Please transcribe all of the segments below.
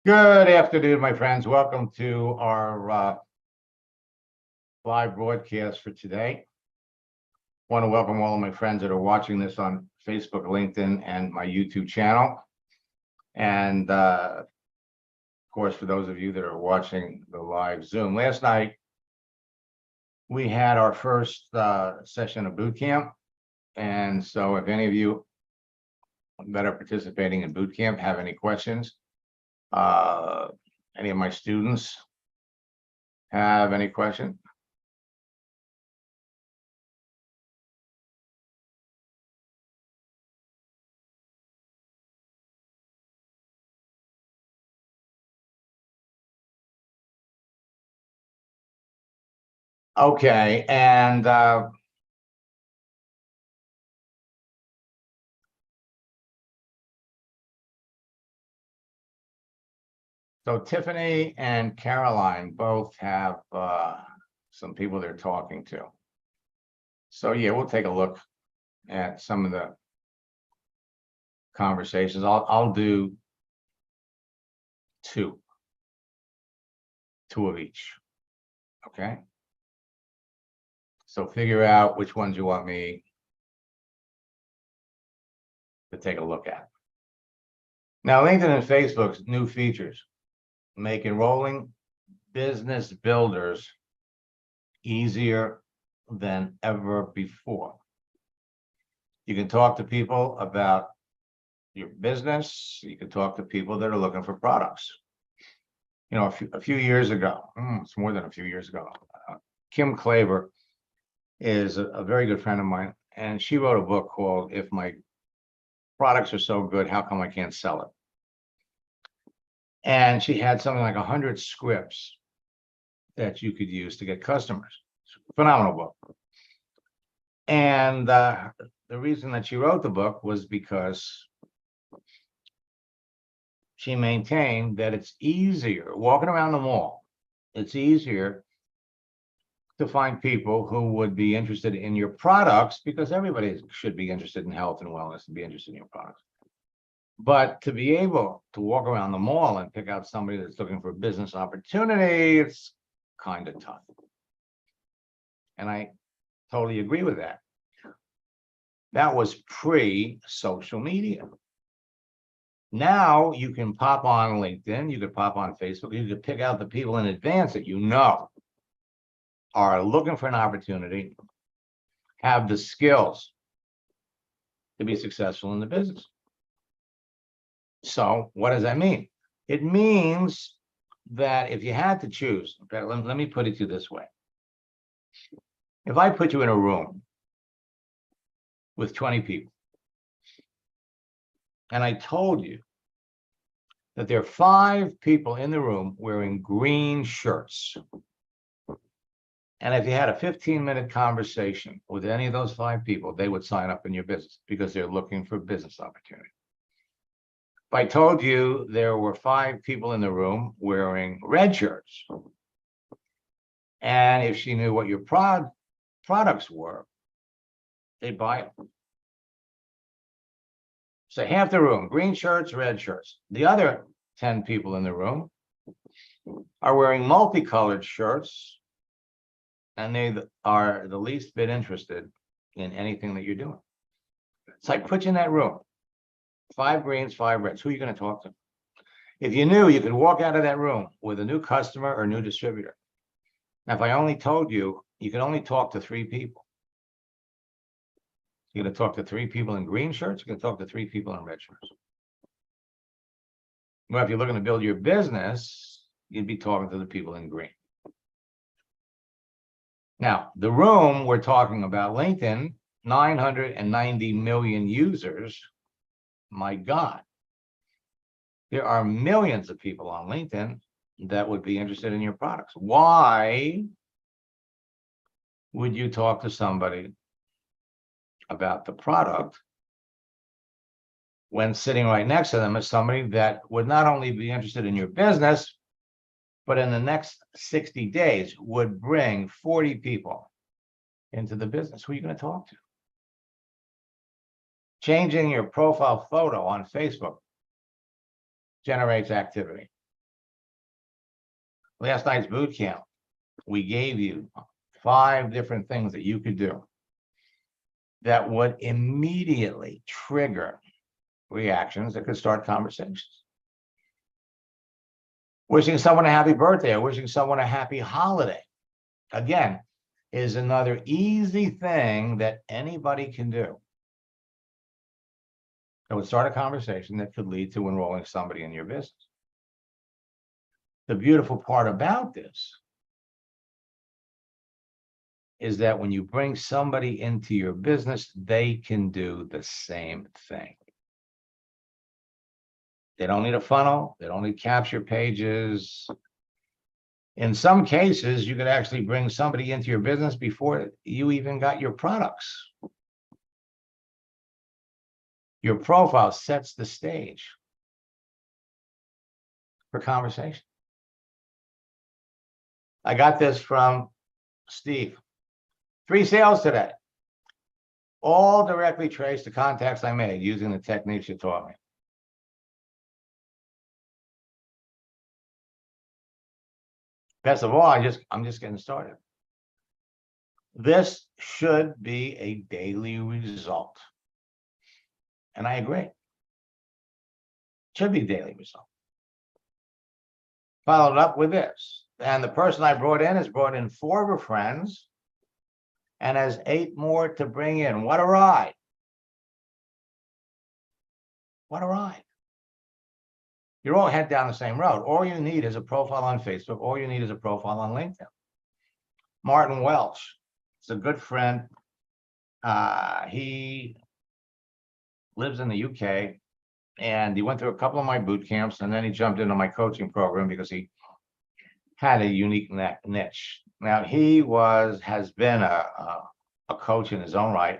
Good afternoon, my friends. Welcome to our live broadcast for today. I want to welcome all of my friends that are watching this on Facebook, LinkedIn, and my YouTube channel. And of course, for those of you that are watching the live Zoom. Last night, we had our first session of boot camp. And so if any of you that are participating in boot camp have any questions, any of my students have any question? Okay, and so Tiffany and Caroline both have some people they're talking to. So yeah, we'll take a look at some of the conversations. I'll do two of each. Okay. So figure out which ones you want me to take a look at. Now, LinkedIn and Facebook's new features make enrolling business builders easier than ever before. You can talk to people about your business. You can talk to people that are looking for products. You know, a few years ago, it's more than a few years ago, Kim Klaver is a very good friend of mine, and she wrote a book called "If My Products Are So Good, How Come I Can't Sell It?" And she had something like 100 scripts that you could use to get customers. Phenomenal book. And the reason that she wrote the book was because she maintained that it's easier walking around the mall. It's easier to find people who would be interested in your products, because everybody should be interested in health and wellness and be interested in your products. But to be able to walk around the mall and pick out somebody that's looking for a business opportunity, it's kind of tough. And I totally agree with that. That was pre-social media. Now you can pop on LinkedIn, you could pop on Facebook, you could pick out the people in advance that you know are looking for an opportunity, have the skills to be successful in the business. So what does that mean? It means that if you had to choose, okay, let me put it to you this way. If I put you in a room with 20 people, and I told you that there are 5 people in the room wearing green shirts, and if you had a 15-minute conversation with any of those 5 people, they would sign up in your business because they're looking for business opportunity. If I told you there were 5 people in the room wearing red shirts, and if she knew what your products were, they'd buy them. So half the room, green shirts, red shirts. The other 10 people in the room are wearing multicolored shirts, and they are the least bit interested in anything that you're doing. It's like put you in that room, 5 greens, 5 reds. Who are you going to talk to? If you knew you could walk out of that room with a new customer or new distributor. Now, if I only told you, you can only talk to 3 people. You're going to talk to 3 people in green shirts. You're going to talk to 3 people in red shirts. Well, if you're looking to build your business, you'd be talking to the people in green. Now, the room we're talking about, LinkedIn, 990 million users. My God, there are millions of people on LinkedIn that would be interested in your products. Why would you talk to somebody about the product when sitting right next to them is somebody that would not only be interested in your business, but in the next 60 days would bring 40 people into the business? Who are you going to talk to? Changing your profile photo on Facebook generates activity. last night's boot camp, we gave you 5 different things that you could do that would immediately trigger reactions that could start conversations. Wishing someone a happy birthday or wishing someone a happy holiday, again, is another easy thing that anybody can do. It would start a conversation that could lead to enrolling somebody in your business. The beautiful part about this is that when you bring somebody into your business, they can do the same thing. They don't need a funnel. They don't need capture pages. In some cases, you could actually bring somebody into your business before you even got your products. Your profile sets the stage for conversation. I got this from Steve. 3 sales today, all directly traced to contacts I made using the techniques you taught me. Best of all, I'm just getting started. This should be a daily result. And I agree. Should be daily result. Followed up with this. And the person I brought in has brought in 4 of her friends and has 8 more to bring in. What a ride. What a ride. You're all head down the same road. All you need is a profile on Facebook. All you need is a profile on LinkedIn. Martin Welch is a good friend. He lives in the UK, and he went through a couple of my boot camps, and then he jumped into my coaching program because he had a unique niche. Now, he has been a coach in his own right.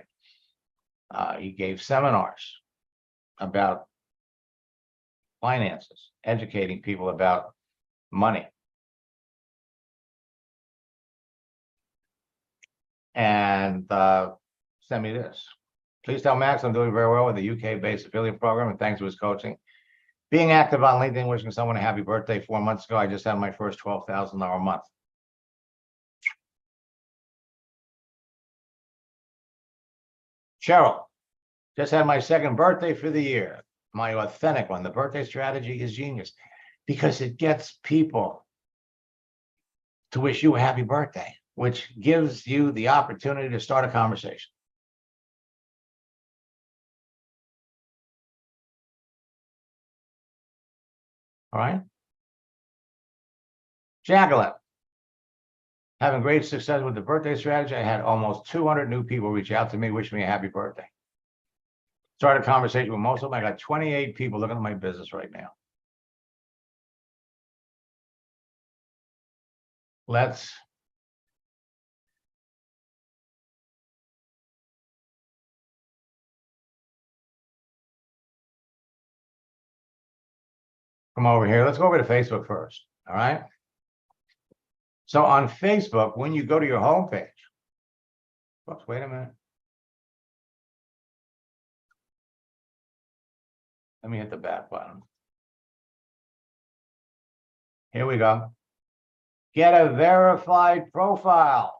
He gave seminars about finances, educating people about money. And sent me this. Please tell Max I'm doing very well with the UK-based affiliate program, and thanks to his coaching. Being active on LinkedIn, wishing someone a happy birthday. 4 months ago, I just had my first $12,000 a month. Cheryl, just had my 2nd birthday for the year. My authentic one. The birthday strategy is genius because it gets people to wish you a happy birthday, which gives you the opportunity to start a conversation. All right. Jacqueline, having great success with the birthday strategy. I had almost 200 new people reach out to me, wish me a happy birthday. Started a conversation with most of them. I got 28 people looking at my business right now. Let's come over here. Let's go over to Facebook first. All right. So on Facebook, when you go to your homepage, oops, wait a minute. Let me hit the back button. Here we go. Get a verified profile.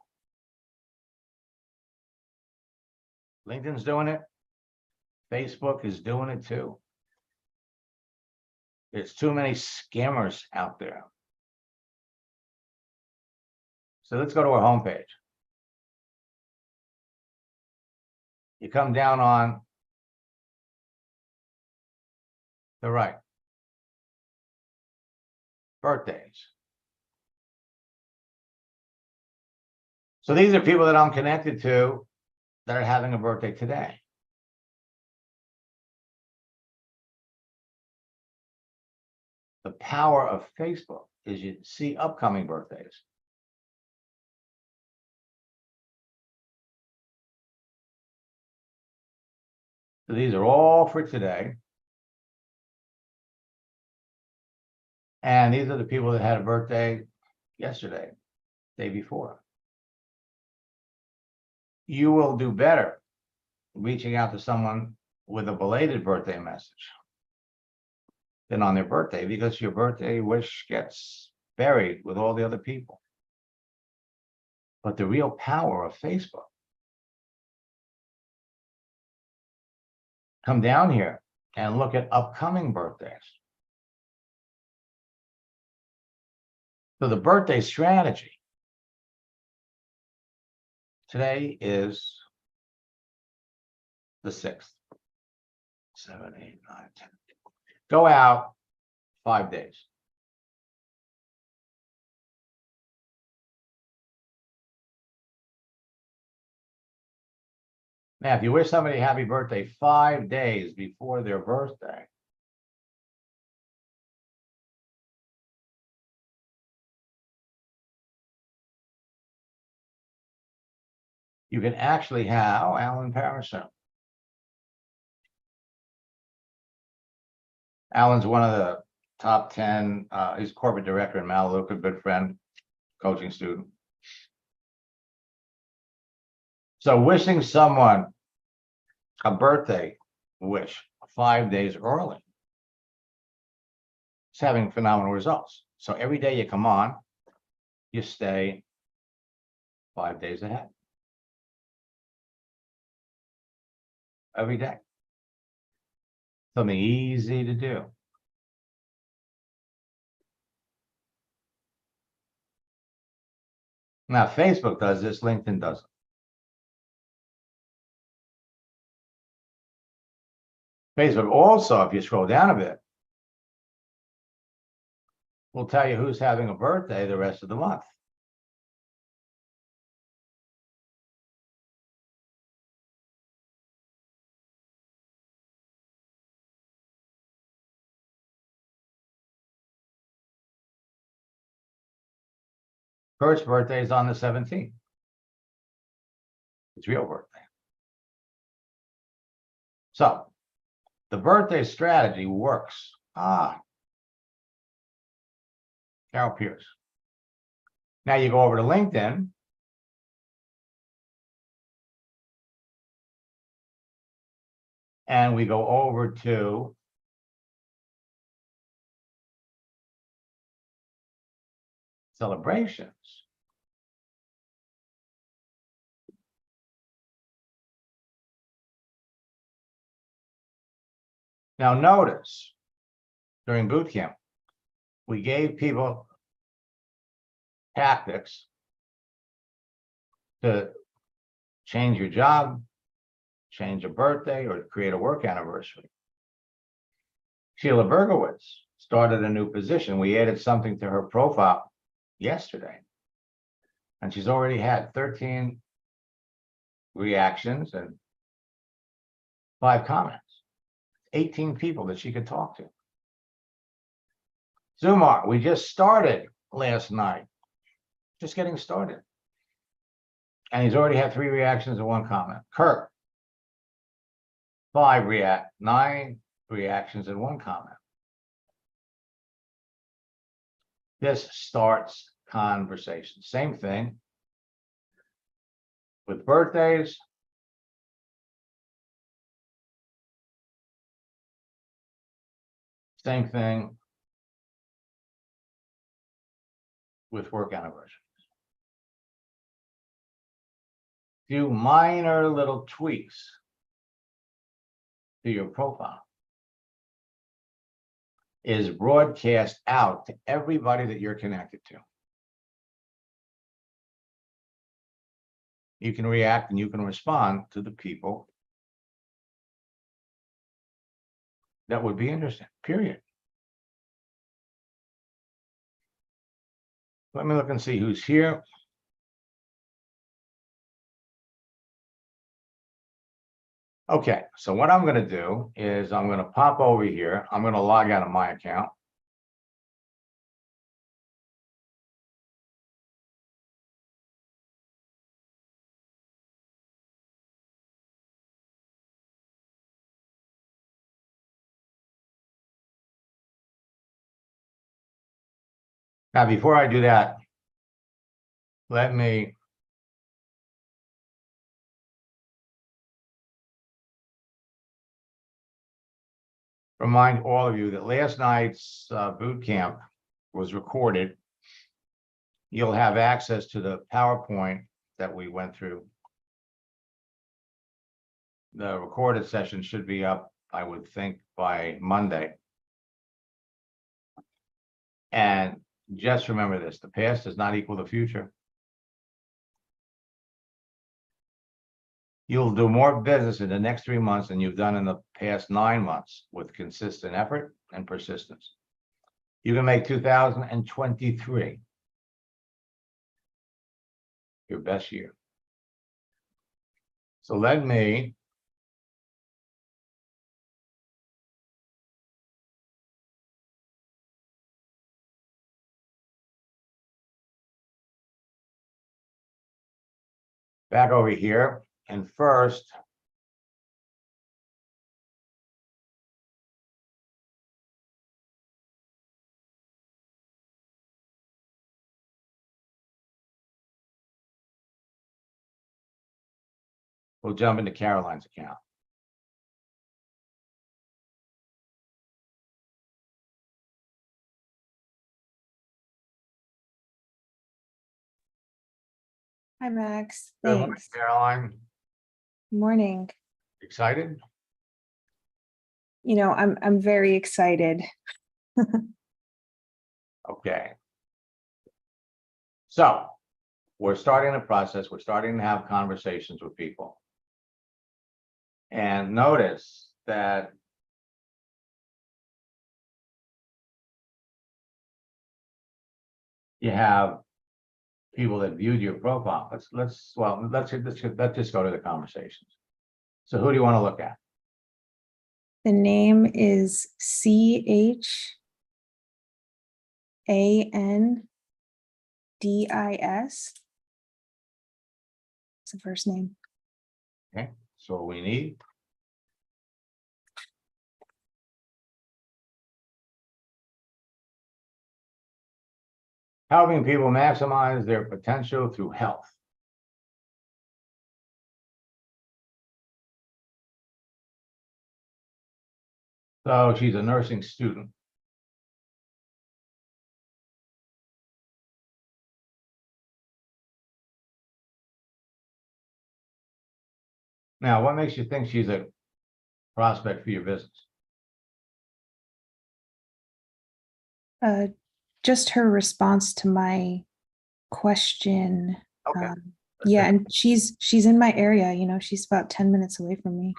LinkedIn's doing it. Facebook is doing it too. There's too many scammers out there. So let's go to our homepage. You come down on the right. Birthdays. So these are people that I'm connected to that are having a birthday today. The power of Facebook is you see upcoming birthdays. So these are all for today. And these are the people that had a birthday yesterday, day before. You will do better reaching out to someone with a belated birthday message than on their birthday, because your birthday wish gets buried with all the other people. But the real power of Facebook. Come down here and look at upcoming birthdays. So the birthday strategy. Today is the 6th. 7, 8, 9, 10. Go out 5 days. Now, if you wish somebody a happy birthday 5 days before their birthday, you can actually have Alan Parison. Alan's one of the top 10. He's corporate director in Malibu, a good friend, coaching student. So wishing someone a birthday wish 5 days early, it's having phenomenal results. So every day you come on, you stay 5 days ahead. Every day. Something easy to do. Now, Facebook does this, LinkedIn doesn't. Facebook also, if you scroll down a bit, will tell you who's having a birthday the rest of the month. Kurt's birthday is on the 17th. It's real birthday. So the birthday strategy works. Carol Pierce. Now you go over to LinkedIn. And we go over to celebrations. Now notice, during boot camp, we gave people tactics to change your job, change a birthday, or create a work anniversary. Sheila Bergowitz started a new position. We added something to her profile yesterday, and she's already had 13 reactions and 5 comments. 18 people that she could talk to. Zumar, we just started last night, just getting started. And he's already had 3 reactions and 1 comment. Kirk, 9 reactions and 1 comment. This starts conversation. Same thing with birthdays. Same thing with work anniversaries. Few minor little tweaks to your profile is broadcast out to everybody that you're connected to. You can react and you can respond to the people that would be interested, period. Let me look and see who's here. Okay, so what I'm going to do is I'm going to pop over here. I'm going to log out of my account. Now, before I do that, let me remind all of you that last night's boot camp was recorded you'll have access to the PowerPoint that we went through. The recorded session should be up, I would think, by Monday. And just remember this, the past does not equal the future. You'll do more business in the next 3 months than you've done in the past 9 months with consistent effort and persistence. You can make 2023 your best year. So let me back over here, and first, we'll jump into Caroline's account. Hi, Max. Good morning, Thanks. Caroline, Morning. excited? You know, I'm very excited. Okay. So we're starting a process. We're starting to have conversations with people. And notice that you have people that viewed your profile. Let's just go to the conversations. So who do you want to look at? The name is CHANDIS. It's the first name. Okay, so what we need. Helping people maximize their potential through health. So she's a nursing student. Now, what makes you think she's a prospect for your business? Just her response to my question. Okay. Yeah, and she's in my area, you know, she's about 10 minutes away from me.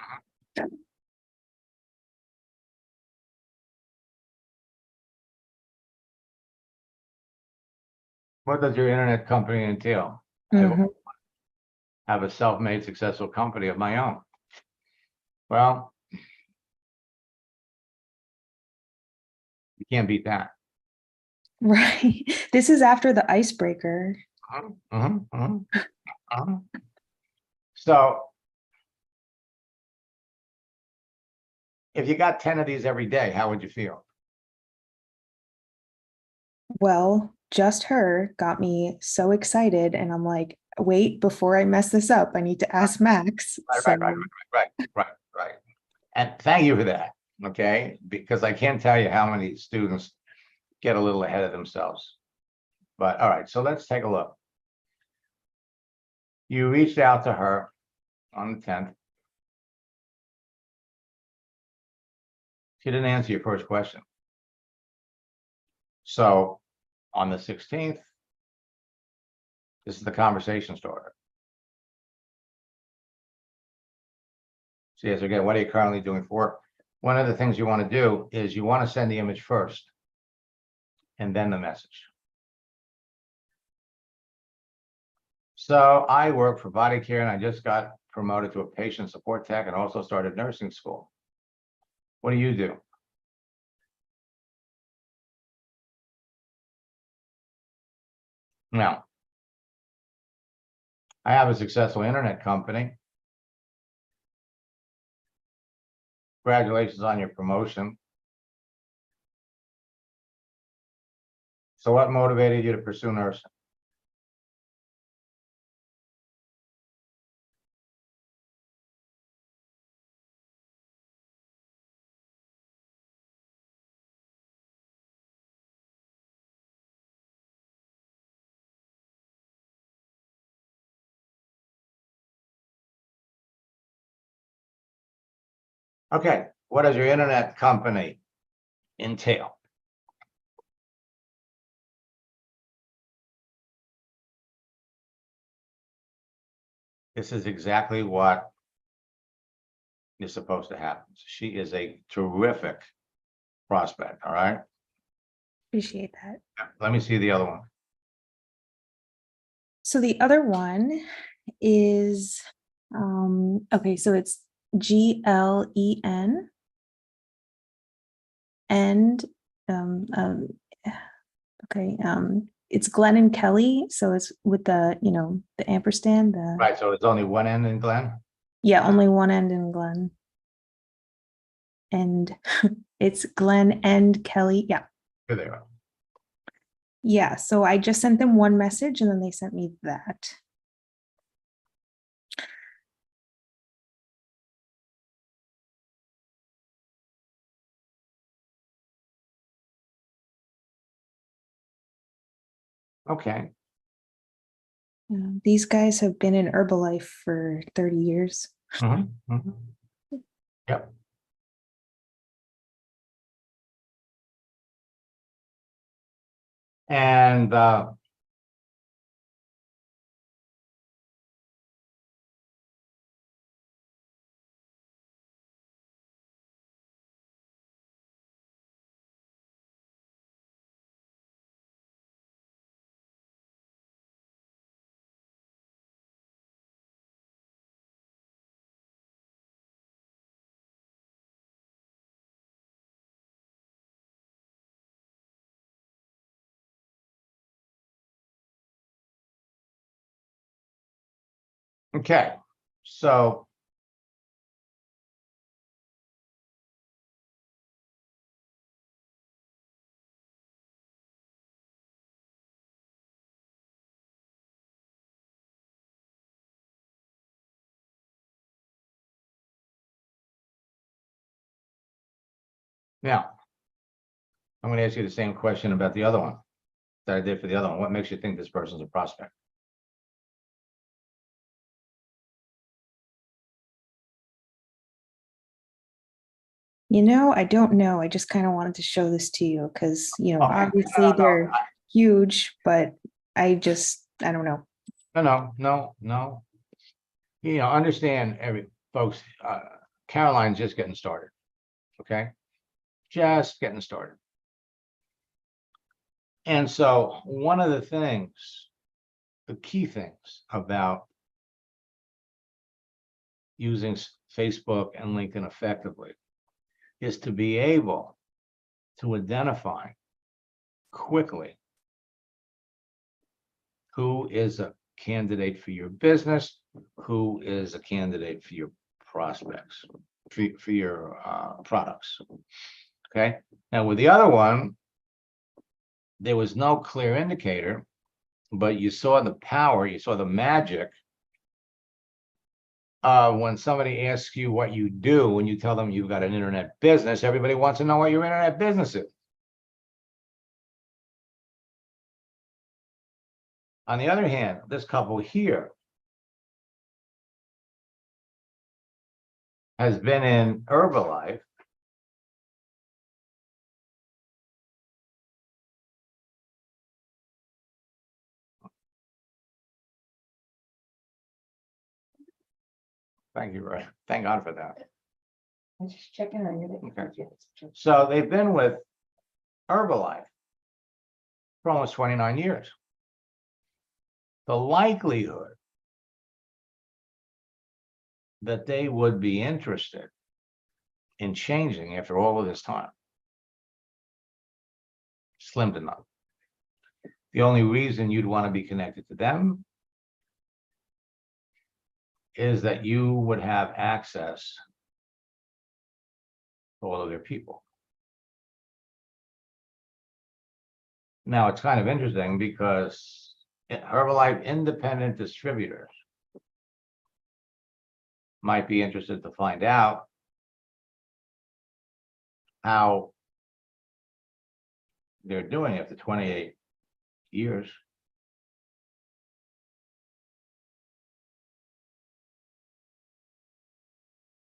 What does your internet company entail? Mhm. I have a self-made successful company of my own. Well, you can't beat that. Right. This is after the icebreaker. So if you got 10 of these every day, how would you feel? Well, just her got me so excited, and I'm like, wait, before I mess this up, I need to ask Max. Right. And thank you for that, okay? Because I can't tell you how many students get a little ahead of themselves. But all right, so let's take a look. You reached out to her on the 10th. She didn't answer your first question. So on the 16th, this is the conversation starter. She asks again, what are you currently doing for work? One of the things you want to do is you want to send the image first and then the message. So I work for Body Care and I just got promoted to a patient support tech and also started nursing school. What do you do? Now, I have a successful internet company. Congratulations on your promotion. So what motivated you to pursue nursing? Okay, what does your internet company entail? This is exactly what is supposed to happen. She is a terrific prospect, all right? Appreciate that. Let me see the other one. So the other one is, okay, so it's GLEN and, okay, it's Glenn and Kelly, so it's with the, the ampersand, Right, so it's only one end in Glen? yeah, only one end in Glenn. And it's Glenn and Kelly, yeah. Here they are. Yeah, so I just sent them one message and then they sent me that. Okay, These guys have been in Herbalife for 30 years. mhm, mhm. Yep. And okay, so now I'm going to ask you the same question about the other one that I did for the other one. What makes you think this person's a prospect? I don't know. I just kind of wanted to show this to you because, Okay. obviously No, no, they're huge, but I don't know. no. Understand folks, Caroline's just getting started. Okay. Just getting started. And so one of the key things about using Facebook and LinkedIn effectively is to be able to identify quickly who is a candidate for your business, who is a candidate for your prospects, for your products. Okay. Now with the other one, there was no clear indicator, but you saw the power, you saw the magic when somebody asks you what you do, when you tell them you've got an internet business, everybody wants to know what your internet business is. On the other hand, this couple here has been in Herbalife Thank you, Ray. Thank God for that. I'm just checking on you. Okay. So they've been with Herbalife for almost 29 years. The likelihood that they would be interested in changing after all of this time, slim to none. The only reason you'd want to be connected to them is that you would have access to all of their people. Now, it's kind of interesting because Herbalife independent distributors might be interested to find out how they're doing after 28 years.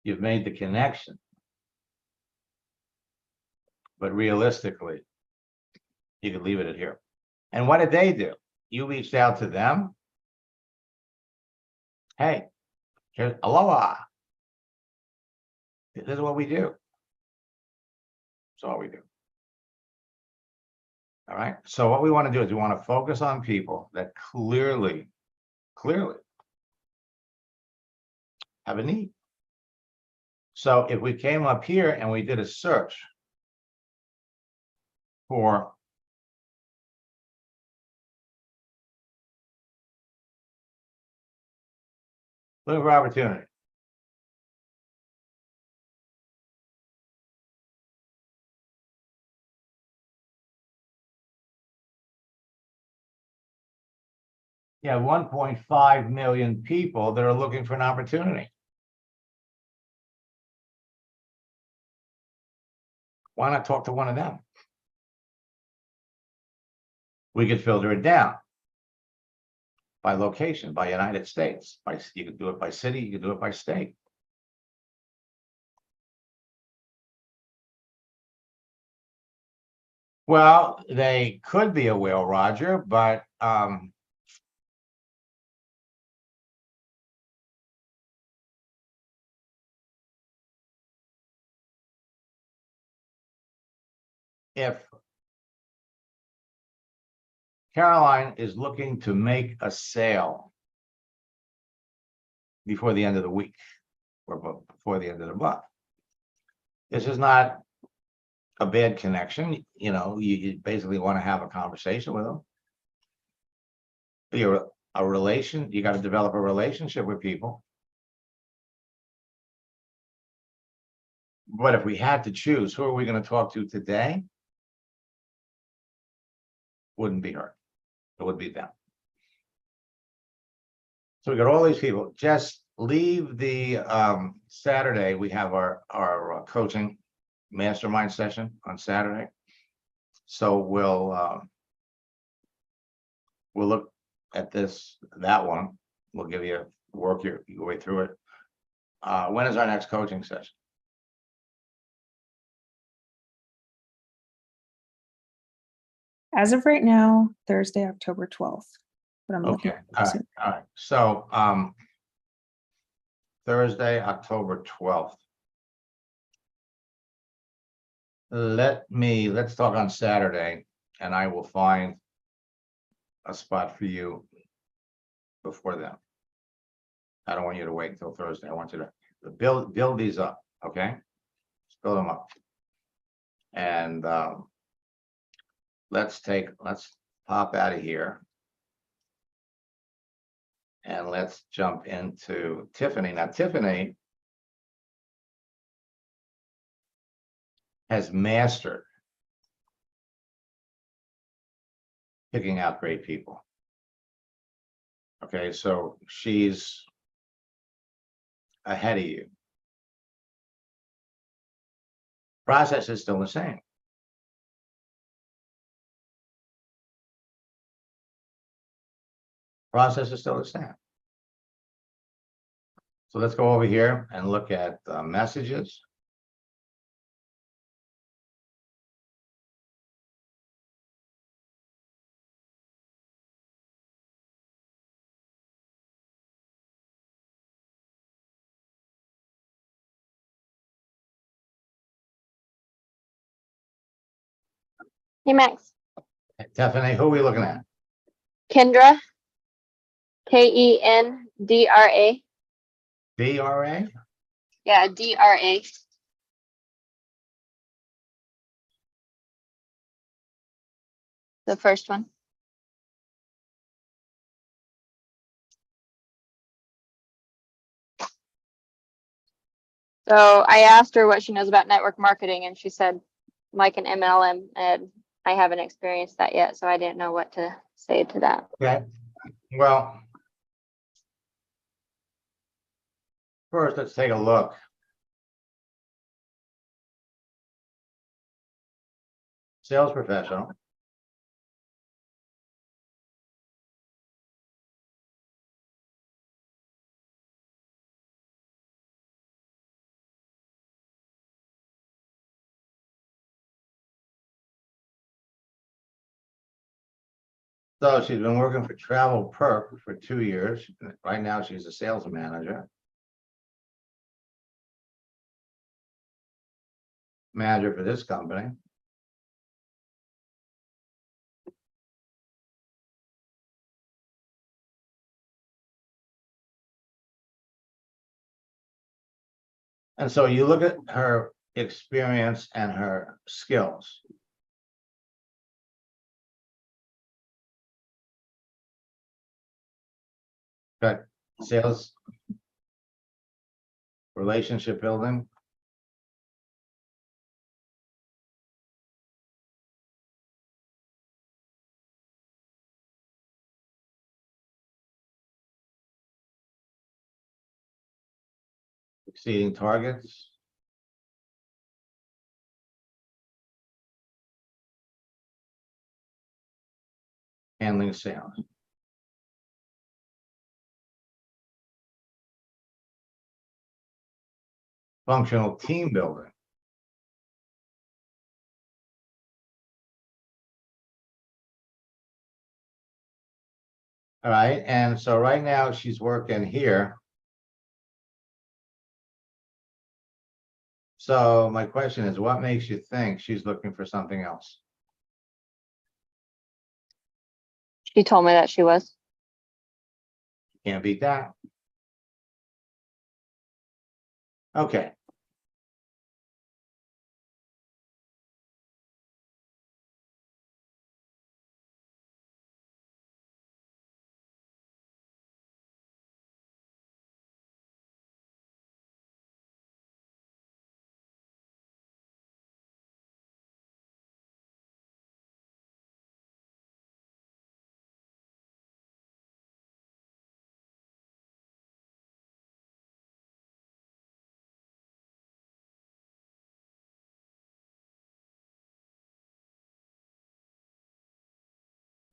You've made the connection But realistically, you could leave it at here. And what did they do? You reached out to them. Hey, here's aloha. This is what we do. That's all we do. All right. So what we want to do is we want to focus on people that clearly have a need. So if we came up here and we did a search for looking for opportunity. Yeah, 1.5 million people that are looking for an opportunity. Why not talk to one of them? We could filter it down by location, by United States. You could do it by city, you could do it by state. Well, they could be a whale, Roger, but if Caroline is looking to make a sale before the end of the week or before the end of the month, this is not a bad connection. You know, you basically want to have a conversation with them. You're a relation, you got to develop a relationship with people. But if we had to choose, who are we going to talk to today? Wouldn't be her. It would be them. So we got all these people. Just leave the Saturday. We have our coaching mastermind session on Saturday. So we'll look at that one. We'll give you work your way through it. When is our next coaching session? As of right now, Thursday, October 12th. But I'm looking Okay, all right. So Thursday, October 12th. Let's talk on Saturday, and I will find a spot for you before then. I don't want you to wait until Thursday. I want you to build these up, okay? Just build them up. And let's pop out of here. And let's jump into Tiffany. Now, Tiffany has mastered picking out great people. Okay, so she's ahead of you. Process is still the same. Process is still the same. So let's go over here and look at messages. Hey, Max. Tiffany, who are we looking at? Kendra. Kendra. DRA? Yeah, DRA. The first one. So I asked her what she knows about network marketing, and she said like an MLM, and I haven't experienced that yet, so I didn't know what to say to that. Okay. Well, first, let's take a look. Sales professional. So she's been working for Travel Perk for 2 years. Right now, she's a sales manager. Manager for this company. And so you look at her experience and her skills. Got sales, relationship building, exceeding targets, handling sales. Functional team building. All right, and so right now she's working here. So my question is, what makes you think she's looking for something else? She told me that she was. Can't beat that. Okay.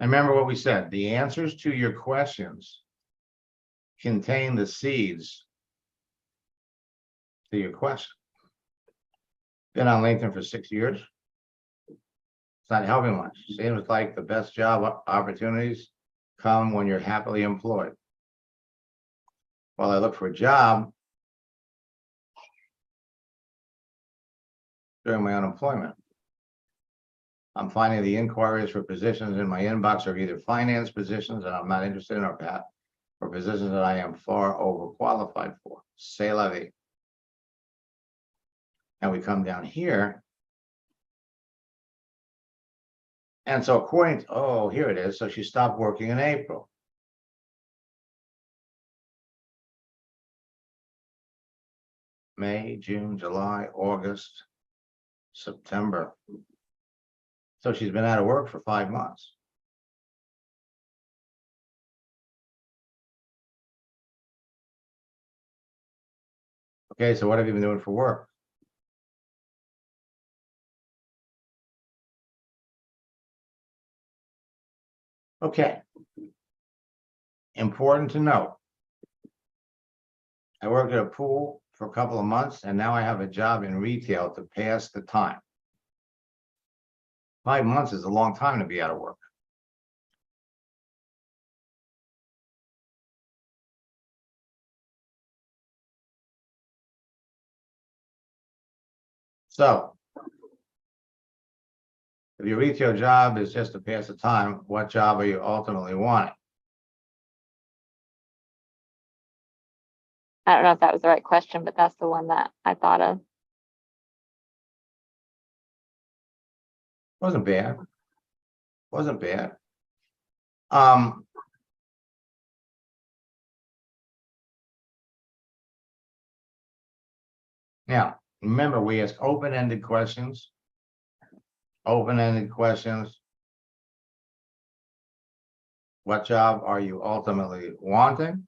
And remember what we said, the answers to your questions contain the seeds to your question. Been on LinkedIn for 6 years. It's not helping much. Seems like the best job opportunities come when you're happily employed. While I look for a job during my unemployment, I'm finding the inquiries for positions in my inbox are either finance positions that I'm not interested in, or positions that I am far overqualified for. C'est la vie. And we come down here. And so according to, oh, here it is. So she stopped working in April. May, June, July, August, September. So she's been out of work for 5 months. Okay, so what have you been doing for work? Okay. Important to note. I worked at a pool for a couple of months, and now I have a job in retail to pass the time. 5 months is a long time to be out of work. So if your retail job is just to pass the time, what job are you ultimately wanting? I don't know if that was the right question, but that's the one that I thought of. Wasn't bad. Wasn't bad. Now, remember, we ask open-ended questions. Open-ended questions. What job are you ultimately wanting?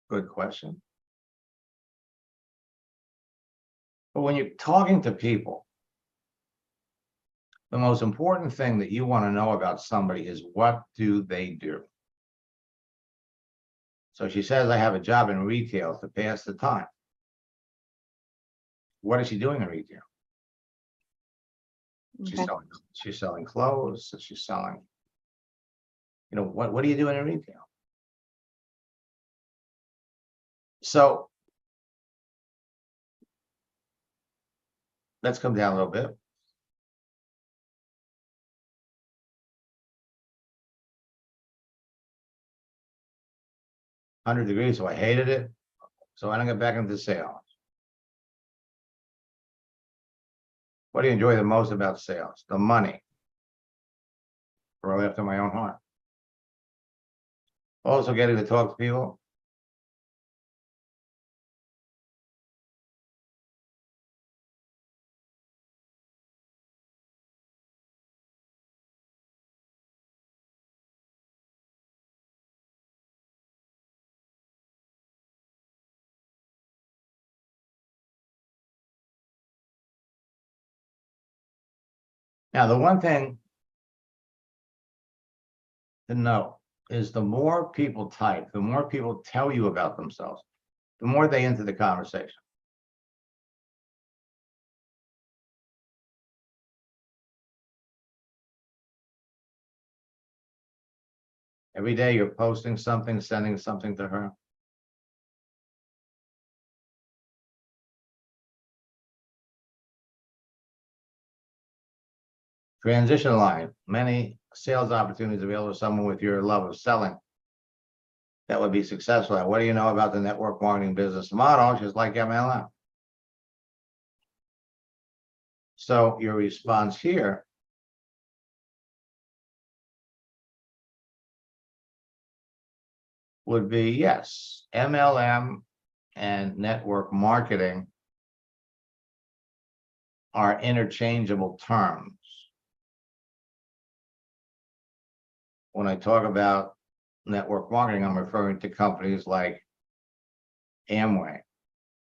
Good question. But when you're talking to people, the most important thing that you want to know about somebody is, what do they do? So she says, I have a job in retail to pass the time. What is she doing in retail? Okay. She's selling clothes. She's selling You know, what do you do in retail? So let's come down a little bit. $100 so I hated it. So I don't get back into sales. What do you enjoy the most about sales? The money. Right after my own heart. Also getting to talk to people. Now, the one thing to know is the more people type, the more people tell you about themselves, the more they enter the conversation. Every day you're posting something, sending something to her. Transition line, many sales opportunities available to someone with your love of selling that would be successful at. What do you know about the network marketing business model? Just like MLM. So your response here would be yes, MLM and network marketing are interchangeable terms. When I talk about network marketing, I'm referring to companies like Amway,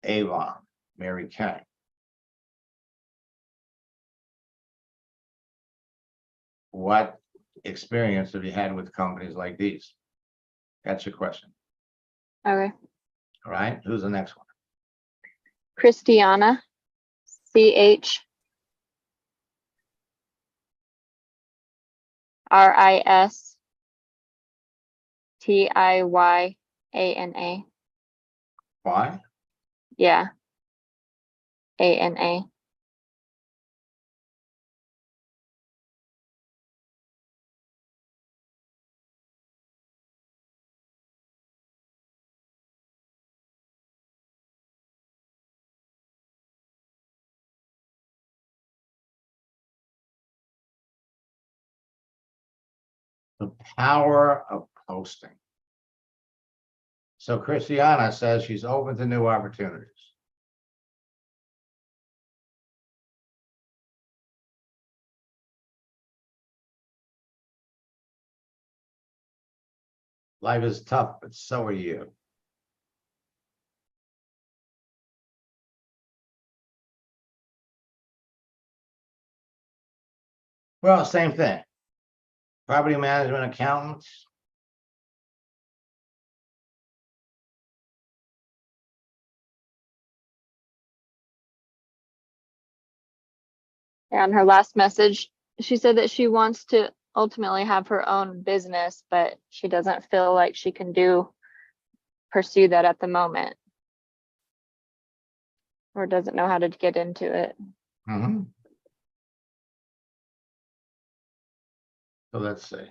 Avon, Mary Kay. What experience have you had with companies like these? That's your question. Okay. All right. Who's the next one? Christiana, CHRISTIYANA. Why? Yeah. ANA. The power of posting. So Christiana says she's open to new opportunities. Life is tough, but so are you. Well, same thing. Property management accountants. On her last message, she said that she wants to ultimately have her own business, but she doesn't feel like she can pursue that at the moment, or doesn't know how to get into it. So let's see.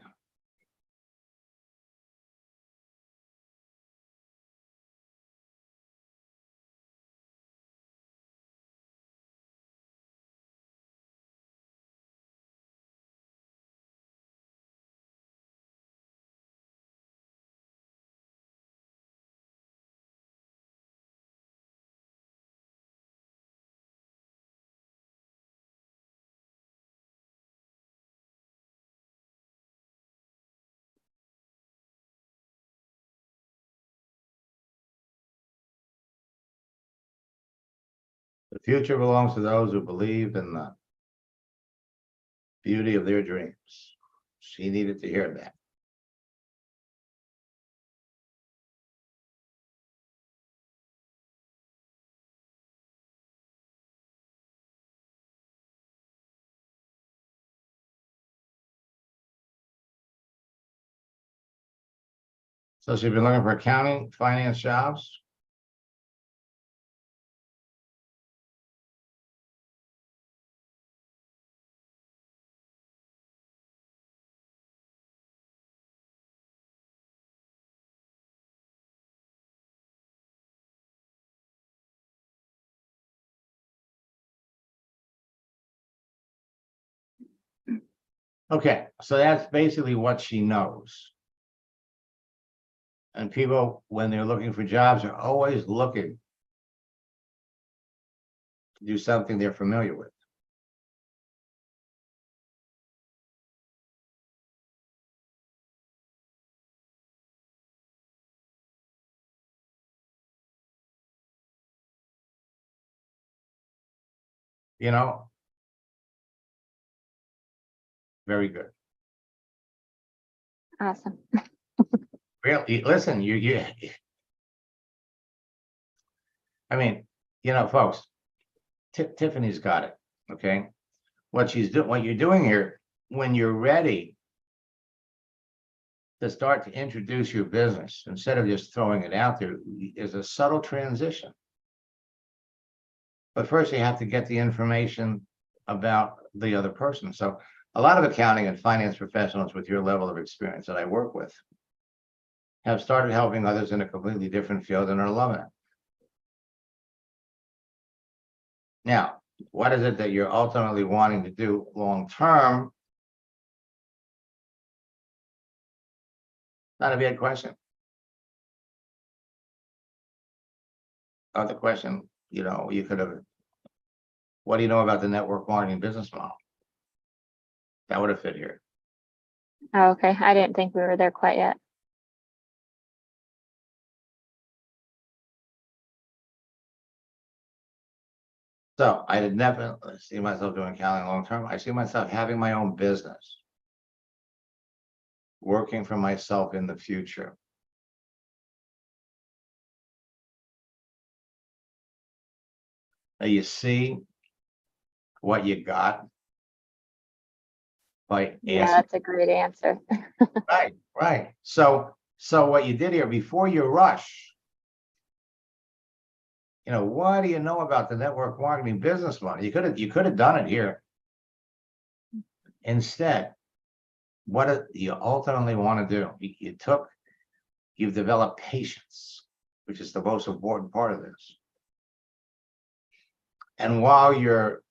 The future belongs to those who believe in the beauty of their dreams. She needed to hear that. So she's been looking for accounting, finance jobs. Okay, so that's basically what she knows. And people, when they're looking for jobs, are always looking to do something they're familiar with. You know? Very good. Awesome. Really, listen, I mean, folks, Tiffany's got it, okay? What you're doing here, when you're ready to start to introduce your business, instead of just throwing it out there, is a subtle transition. But first you have to get the information about the other person. So a lot of accounting and finance professionals with your level of experience that I work with have started helping others in a completely different field and are loving it. Now, what is it that you're ultimately wanting to do long term? Not a bad question. Other question, you could have, what do you know about the network marketing business model? That would have fit here. Oh, okay. I didn't think we were there quite yet. So I did never see myself doing accounting long term. I see myself having my own business, working for myself in the future. Now you see what you got by Yeah, asking. that's a great answer. Right. So what you did here, before you rush, what do you know about the network marketing business model? You could have done it here. Instead, what do you ultimately want to do? You've developed patience, which is the most important part of this. And while you're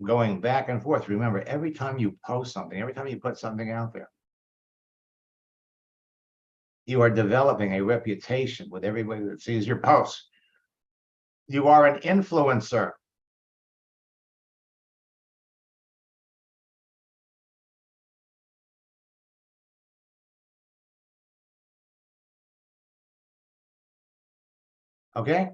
going back and forth, remember, every time you post something, every time you put something out there, you are developing a reputation with everybody that sees your posts. You are an influencer. Okay?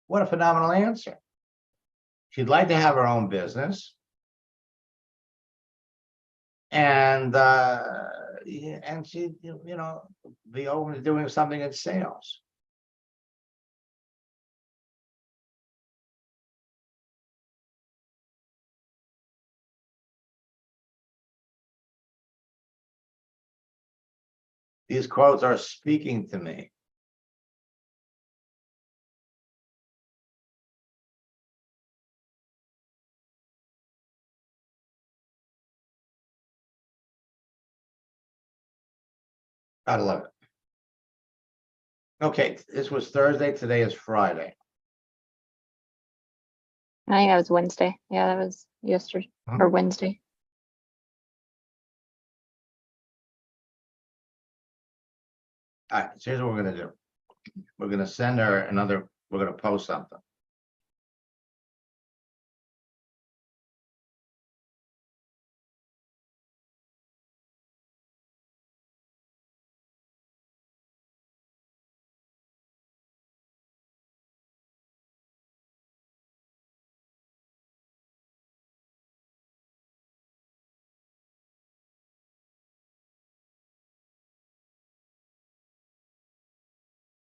What a phenomenal answer. She'd like to have her own business. And she'd, be open to doing something in sales. These quotes are speaking to me. I love it. Okay, this was Thursday. Today is Friday. I think that was Wednesday. Yeah, that was yesterday or Wednesday. All right, so here's what we're going to do. We're going to send her we're going to post something.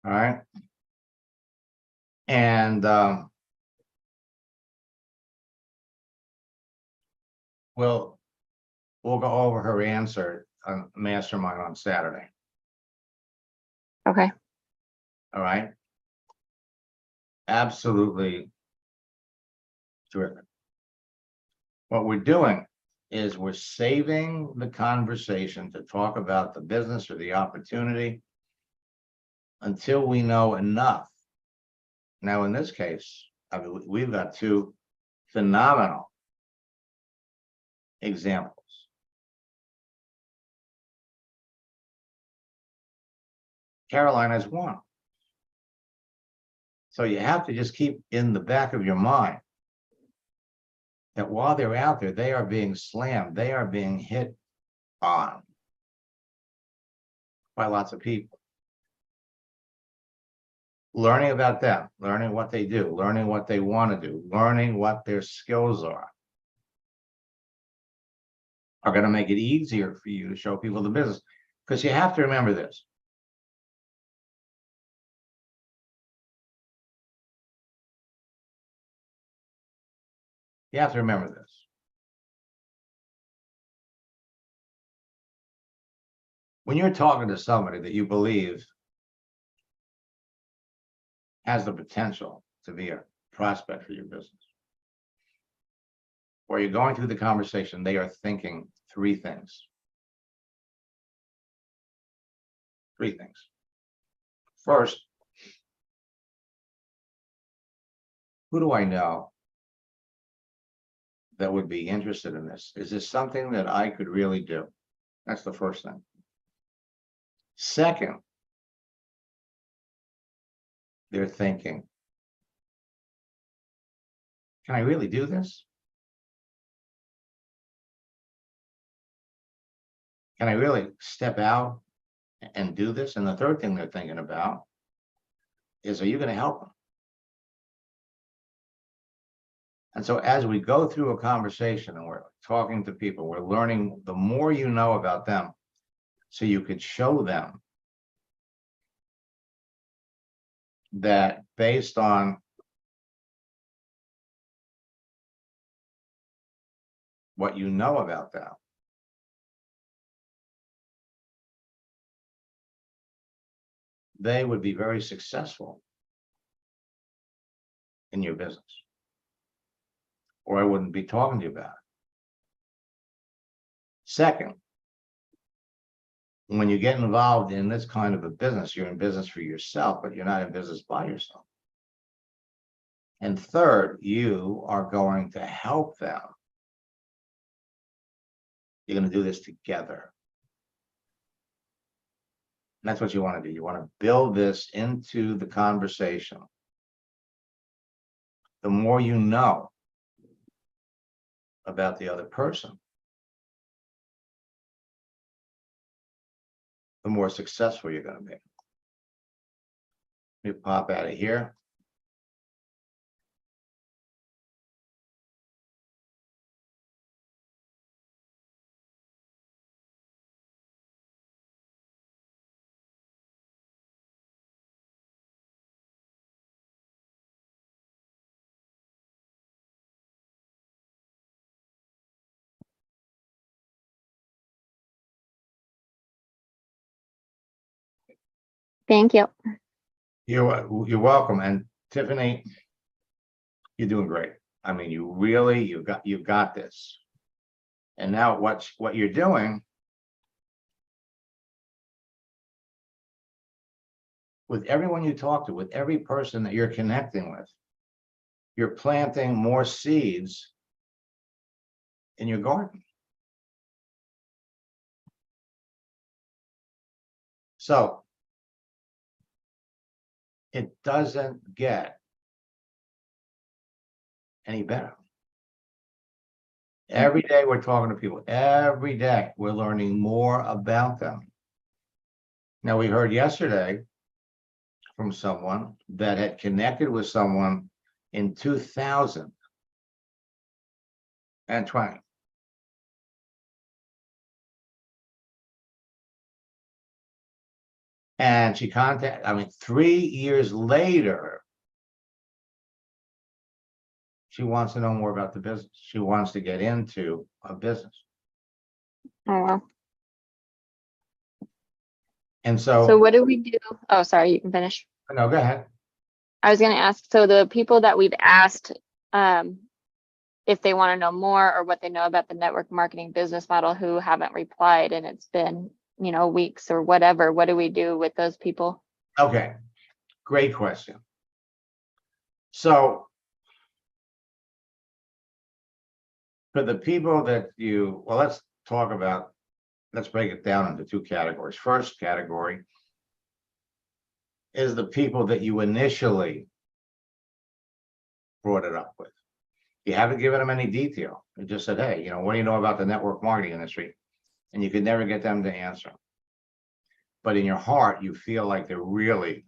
All right. And we'll go over her answer on Mastermind on Saturday. Okay. All right. Absolutely terrific. What we're doing is we're saving the conversation to talk about the business or the opportunity until we know enough. Now, in this case, I mean, we've got two phenomenal examples. Caroline has one. So you have to just keep in the back of your mind that while they're out there, they are being slammed, they are being hit on by lots of people. Learning about them, learning what they do, learning what they want to do, learning what their skills are going to make it easier for you to show people the business. Because you have to remember this. You have to remember this. When you're talking to somebody that you believe has the potential to be a prospect for your business, where you're going through the conversation, they are thinking three things. Three things. First, who do I know that would be interested in this? Is this something that I could really do? That's the first thing. Second, they're thinking, can I really do this? Can I really step out and do this? And the third thing they're thinking about is, are you going to help them? And so as we go through a conversation and we're talking to people, we're learning the more you know about them, so you could show them that based on what you know about them, they would be very successful in your business, or I wouldn't be talking to you about it. Second, when you get involved in this kind of a business, you're in business for yourself, but you're not in business by yourself. And third, you are going to help them. You're going to do this together. And that's what you want to do. You want to build this into the conversation. The more you know about the other person, the more successful you're going to be. Let me pop out of here. Thank you. You're welcome. And Tiffany, you're doing great. I mean, you've got this. And now what you're doing with everyone you talk to, with every person that you're connecting with, you're planting more seeds in your garden. So it doesn't get any better. Every day we're talking to people. Every day we're learning more about them. Now, we heard yesterday from someone that had connected with someone in 2020. And she contacted, I mean, 3 years later, she wants to know more about the business. She wants to get into a business. Oh, wow. And So so, what do we do? Oh, sorry, you can finish. no, go ahead. I was gonna ask, so the people that we've asked, if they want to know more or what they know about the network marketing business model who haven't replied and it's been, weeks or whatever, what do we do with those people? Okay, great question. So for the people that well, let's break it down into 2 categories. First category is the people that you initially brought it up with. You haven't given them any detail. You just said, hey, what do you know about the network marketing industry? And you could never get them to answer. But in your heart, you feel like they're really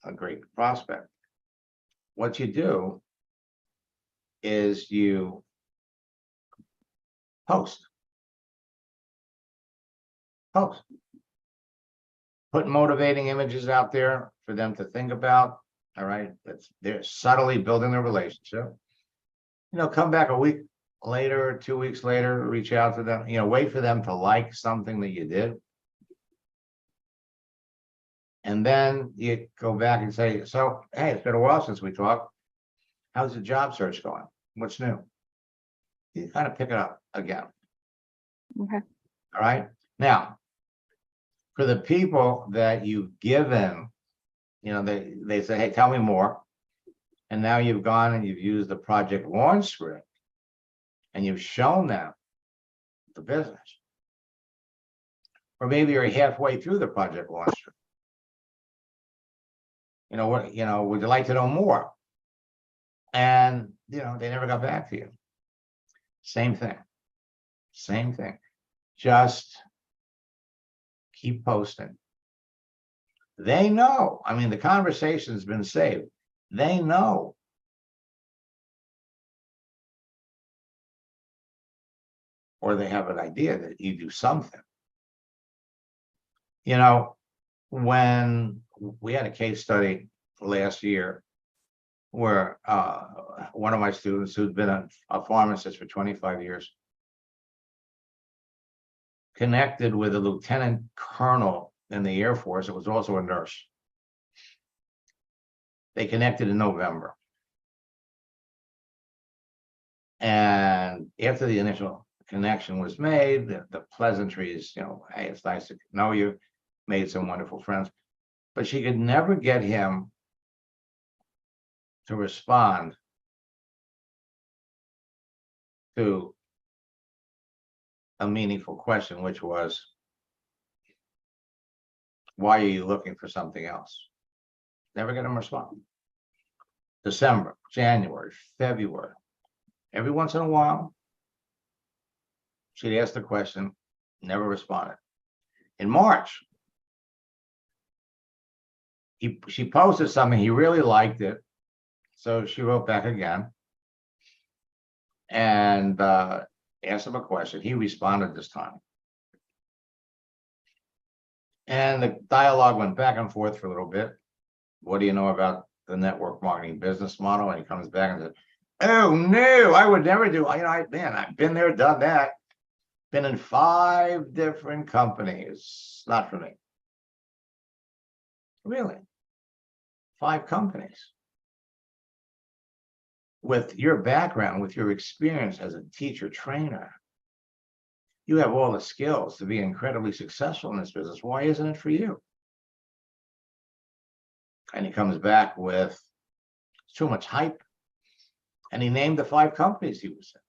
a great prospect. What you do is you post. Put motivating images out there for them to think about. All right. They're subtly building their relationship. Come back a week later, 2 weeks later, reach out to them, wait for them to like something that you did. And then you go back and say, so, hey, it's been a while since we talked. How's the job search going? What's new? You kind of pick it up again. Okay. All right. Now, for the people that you've given, they say, hey, tell me more. And now you've gone and you've used the project launch script and you've shown them the business. Or maybe you're halfway through the project launch script. Would you like to know more? And, they never got back to you. Same thing. Just keep posting. They know. I mean, the conversation's been saved. They know. Or they have an idea that you do something. When we had a case study last year where one of my students who'd been a pharmacist for 25 years connected with a lieutenant colonel in the Air Force. It was also a nurse. They connected in November. And after the initial connection was made, the pleasantries, hey, it's nice to know you, made some wonderful friends. But she could never get him to respond to a meaningful question, which was, why are you looking for something else? Never get him to respond. December, January, February. Every once in a while, she'd ask the question, never responded. In March, she posted something, he really liked it. So she wrote back again and asked him a question. He responded this time. And the dialogue went back and forth for a little bit. What do you know about the network marketing business model? And he comes back and says, oh, no, I would never do. I've been there, done that. Been in 5 different companies. Not for me. Really? 5 companies. With your background, with your experience as a teacher trainer, you have all the skills to be incredibly successful in this business. Why isn't it for you? And he comes back with too much hype. And he named the 5 companies he was in.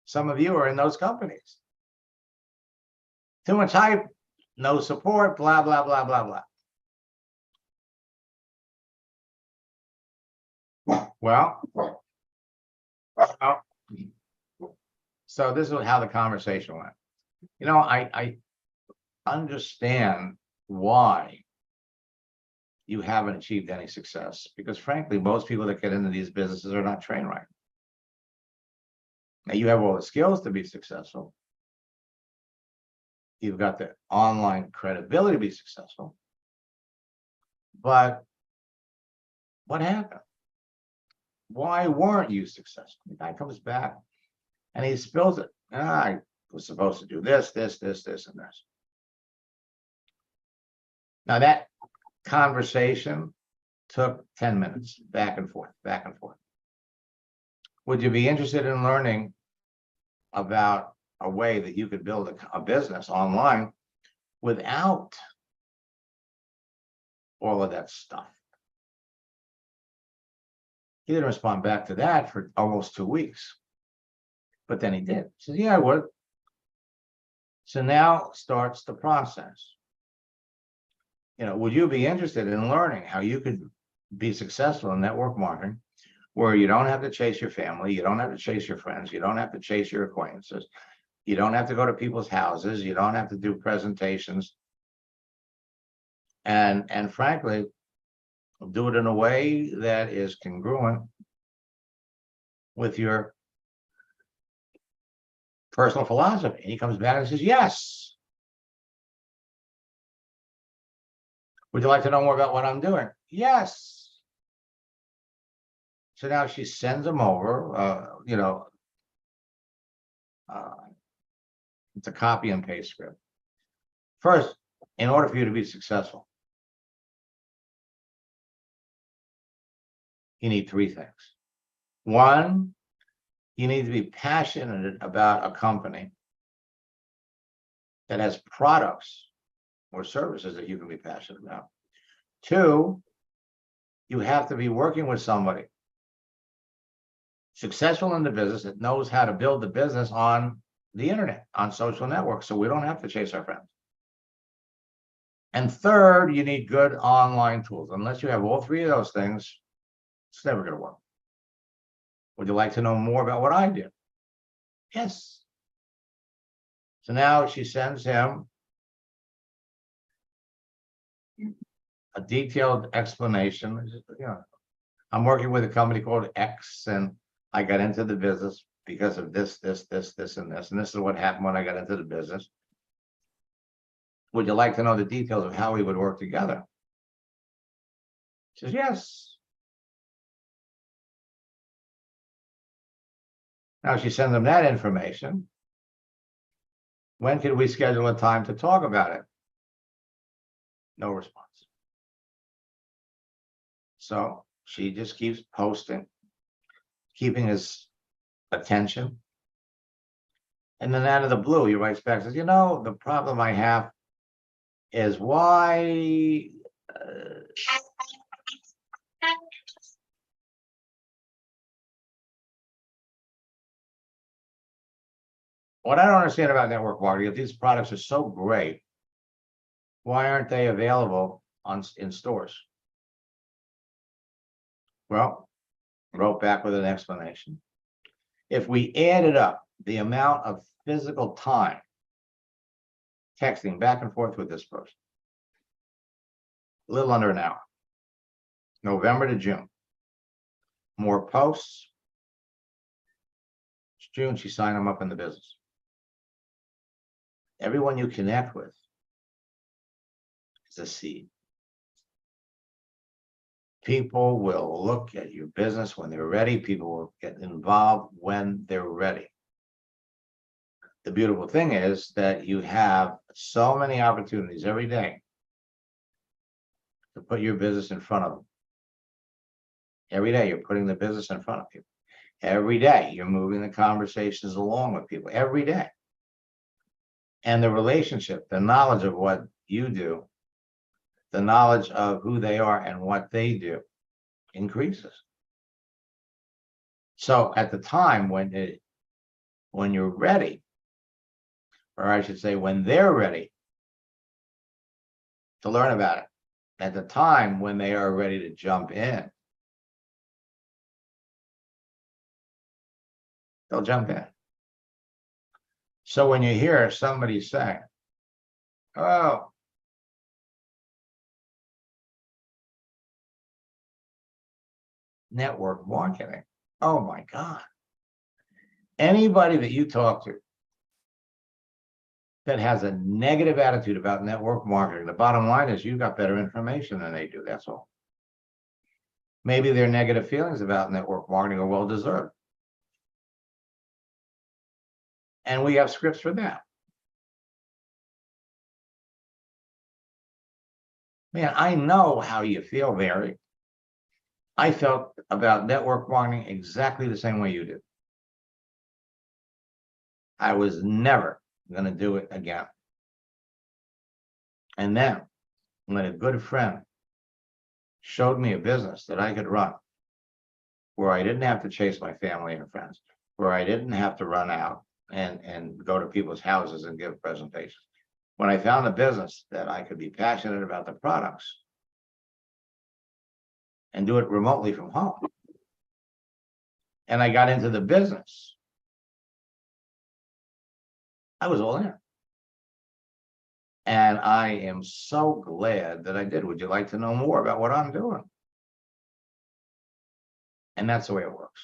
Some of you are in those companies. Too much hype, no support, blah, blah, blah, blah, blah. Well, so this is how the conversation went. I understand why you haven't achieved any success, because frankly, most people that get into these businesses are not trained right. Now you have all the skills to be successful. you've got the online credibility to be successful. But what happened? Why weren't you successful? The guy comes back and he spills it. I was supposed to do this, and this. Now that conversation took 10 minutes, back and forth, back and forth. Would you be interested in learning about a way that you could build a business online without all of that stuff? He didn't respond back to that for almost 2 weeks. But then he did. He said, yeah, I would. So now starts the process. Would you be interested in learning how you could be successful in network marketing, where you don't have to chase your family, you don't have to chase your friends, you don't have to chase your acquaintances, you don't have to go to people's houses, you don't have to do presentations, and frankly, do it in a way that is congruent with your personal philosophy? And he comes back and says, yes. Would you like to know more about what I'm doing? Yes. So now she sends him over, it's a copy and paste script. First, in order for you to be successful, you need 3 things. One, you need to be passionate about a company that has products or services that you can be passionate about. 2, you have to be working with somebody successful in the business that knows how to build the business on the internet, on social networks, so we don't have to chase our friends. And 3rd, you need good online tools. Unless you have all 3 of those things, it's never going to work. Would you like to know more about what I do? Yes. So now she sends him a detailed explanation. I'm working with a company called X, and I got into the business because of this, and this, and this is what happened when I got into the business. Would you like to know the details of how we would work together? She says, yes. Now she sends him that information. When could we schedule a time to talk about it? No response. So she just keeps posting, keeping his attention. And then out of the blue, he writes back and says, the problem I have is why what I don't understand about network marketing, if these products are so great, why aren't they available in stores? Well, wrote back with an explanation. If we added up the amount of physical time texting back and forth with this person, a little under an hour, November to June, more posts. It's June, she signed them up in the business. Everyone you connect with is a seed. People will look at your business when they're ready. People will get involved when they're ready. The beautiful thing is that you have so many opportunities every day to put your business in front of them. Every day you're putting the business in front of people. Every day you're moving the conversations along with people. Every day. And the relationship, the knowledge of what you do, the knowledge of who they are and what they do increases. So at the time when you're ready, or I should say when they're ready to learn about it, at the time when they are ready to jump in, they'll jump in. So when you hear somebody say, oh, network marketing, oh my God. Anybody that you talk to that has a negative attitude about network marketing, the bottom line is you got better information than they do, that's all. Maybe their negative feelings about network marketing are well deserved. And we have scripts for that. Man, I know how you feel, Mary. I felt about network marketing exactly the same way you did. I was never going to do it again. And then, when a good friend showed me a business that I could run, where I didn't have to chase my family and friends, where I didn't have to run out and go to people's houses and give presentations. When I found a business that I could be passionate about the products and do it remotely from home, and I got into the business, I was all in. And I am so glad that I did. Would you like to know more about what I'm doing? And that's the way it works.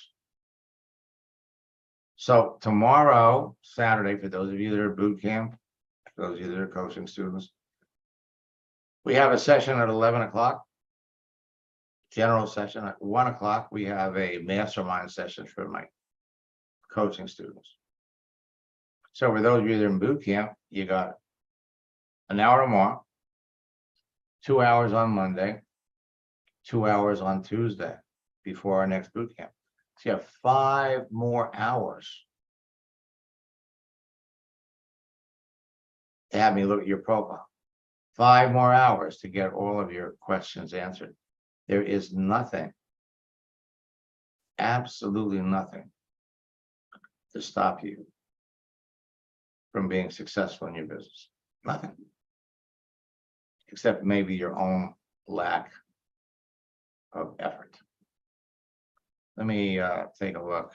So tomorrow, Saturday, for those of you that are boot camp, for those of you that are coaching students, we have a session at 11 o'clock, general session. At 1 o'clock, we have a mastermind session for my coaching students. So for those of you that are in boot camp, you got an hour tomorrow, 2 hours on Monday, 2 hours on Tuesday before our next boot camp. So you have 5 more hours to have me look at your profile. 5 more hours to get all of your questions answered. There is nothing, absolutely nothing, to stop you from being successful in your business. Nothing. Except maybe your own lack of effort. Let me take a look.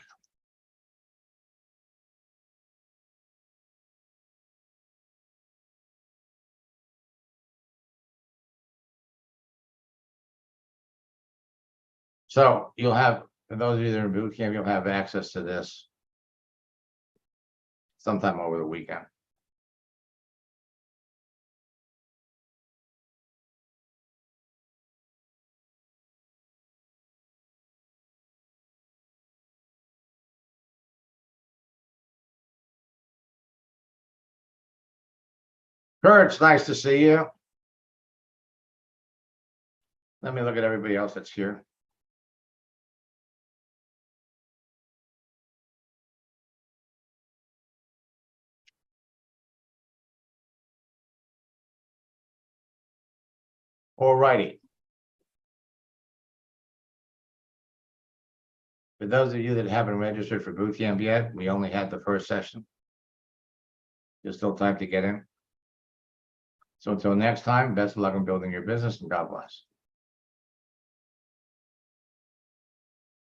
So you'll have, for those of you that are in boot camp, you'll have access to this sometime over the weekend. Kurt, it's nice to see you. Let me look at everybody else that's here. All righty. For those of you that haven't registered for boot camp yet, we only had the first session. There's still time to get in. So until next time, best of luck in building your business and God bless.